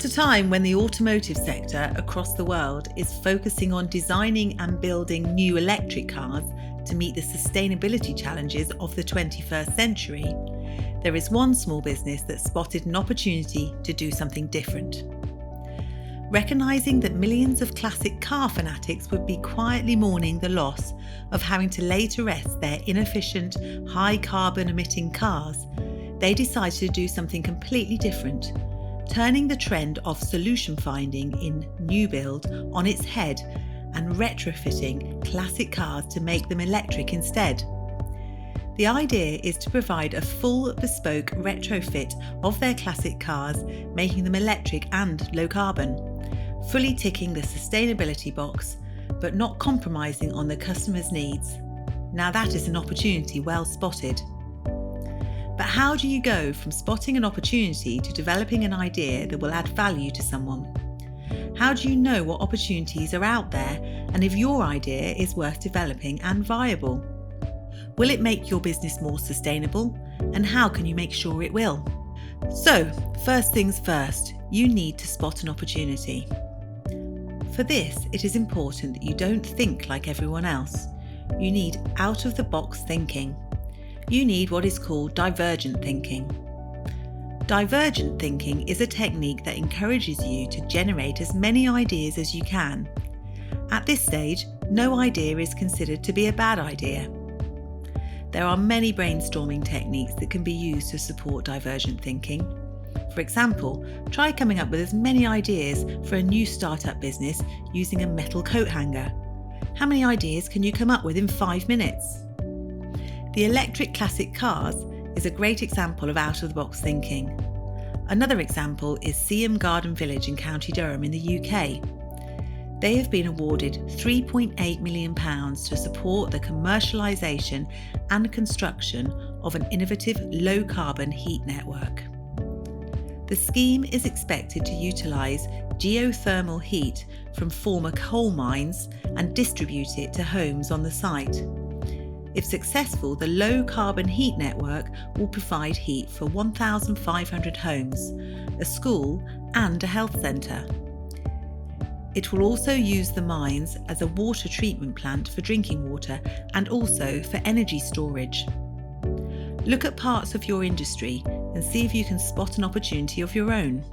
At a time when the automotive sector across the world is focusing on designing and building new electric cars to meet the sustainability challenges of the 21st century, there is one small business that spotted an opportunity to do something different. Recognising that millions of classic car fanatics would be quietly mourning the loss of having to lay to rest their inefficient, high carbon emitting cars, they decided to do something completely different, turning the trend of solution finding in new build on its head and retrofitting classic cars to make them electric instead. The idea is to provide a full bespoke retrofit of their classic cars, making them electric and low carbon, fully ticking the sustainability box, but not compromising on the customer's needs. Now that is an opportunity well spotted. But how do you go from spotting an opportunity to developing an idea that will add value to someone? How do you know what opportunities are out there and if your idea is worth developing and viable? Will it make your business more sustainable? And how can you make sure it will? So, first things first, you need to spot an opportunity. For this, it is important that you don't think like everyone else. You need out-of-the-box thinking. You need what is called divergent thinking. Divergent thinking is a technique that encourages you to generate as many ideas as you can. At this stage, no idea is considered to be a bad idea. There are many brainstorming techniques that can be used to support divergent thinking. For example, try coming up with as many ideas for a new startup business using a metal coat hanger. How many ideas can you come up with in 5 minutes? The electric classic cars is a great example of out-of-the-box thinking. Another example is Seaham Garden Village in County Durham in the UK. They have been awarded £3.8 million to support the commercialisation and construction of an innovative low-carbon heat network. The scheme is expected to utilise geothermal heat from former coal mines and distribute it to homes on the site. If successful, the low-carbon heat network will provide heat for 1,500 homes, a school and a health centre. It will also use the mines as a water treatment plant for drinking water and also for energy storage. Look at parts of your industry and see if you can spot an opportunity of your own.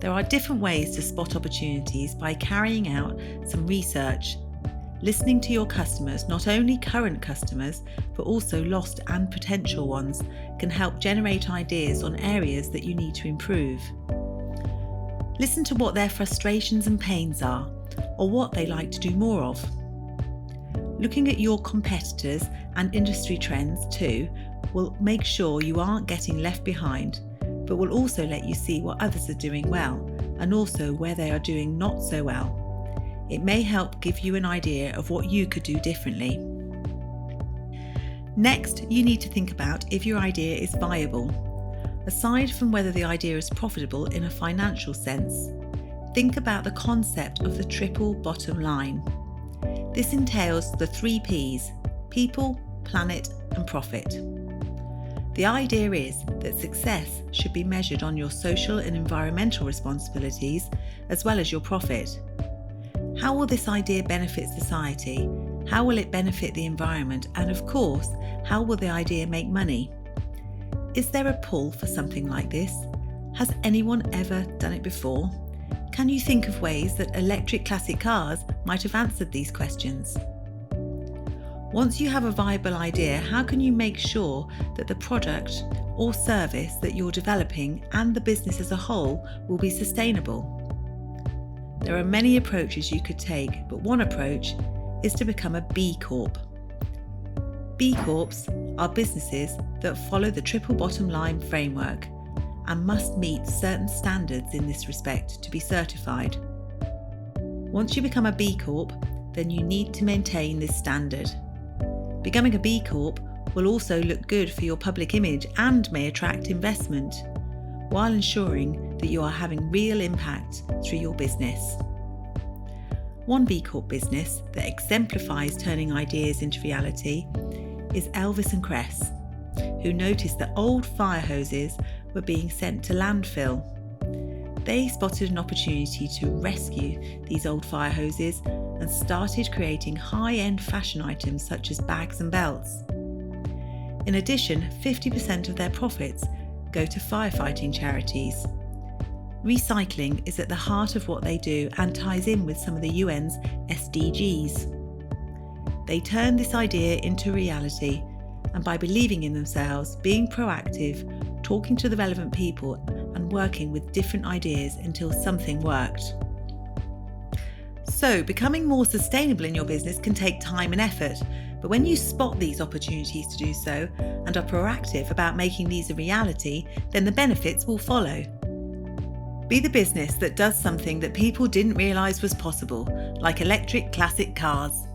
There are different ways to spot opportunities by carrying out some research. Listening to your customers, not only current customers, but also lost and potential ones, can help generate ideas on areas that you need to improve. Listen to what their frustrations and pains are, or what they like to do more of. Looking at your competitors and industry trends too will make sure you aren't getting left behind, but will also let you see what others are doing well and also where they are doing not so well. It may help give you an idea of what you could do differently. Next, you need to think about if your idea is viable. Aside from whether the idea is profitable in a financial sense, think about the concept of the triple bottom line. This entails the 3 Ps: people, planet, and profit. The idea is that success should be measured on your social and environmental responsibilities as well as your profit. How will this idea benefit society? How will it benefit the environment? And of course, how will the idea make money? Is there a pull for something like this? Has anyone ever done it before? Can you think of ways that electric classic cars might have answered these questions? Once you have a viable idea, how can you make sure that the product or service that you're developing and the business as a whole will be sustainable? There are many approaches you could take, but one approach is to become a B Corp. B Corps are businesses that follow the triple bottom line framework and must meet certain standards in this respect to be certified. Once you become a B Corp, then you need to maintain this standard. Becoming a B Corp will also look good for your public image and may attract investment, while ensuring that you are having real impact through your business. One B Corp business that exemplifies turning ideas into reality is Elvis and Cress, who noticed that old fire hoses were being sent to landfill. they spotted an opportunity to rescue these old fire hoses and started creating high-end fashion items such as bags and belts. In addition, 50% of their profits go to firefighting charities. Recycling is at the heart of what they do and ties in with some of the UN's SDGs. They turn this idea into reality, and by believing in themselves, being proactive, talking to the relevant people, and working with different ideas until something worked. So, becoming more sustainable in your business can take time and effort, but when you spot these opportunities to do so and are proactive about making these a reality, then the benefits will follow. Be the business that does something that people didn't realise was possible, like electric classic cars.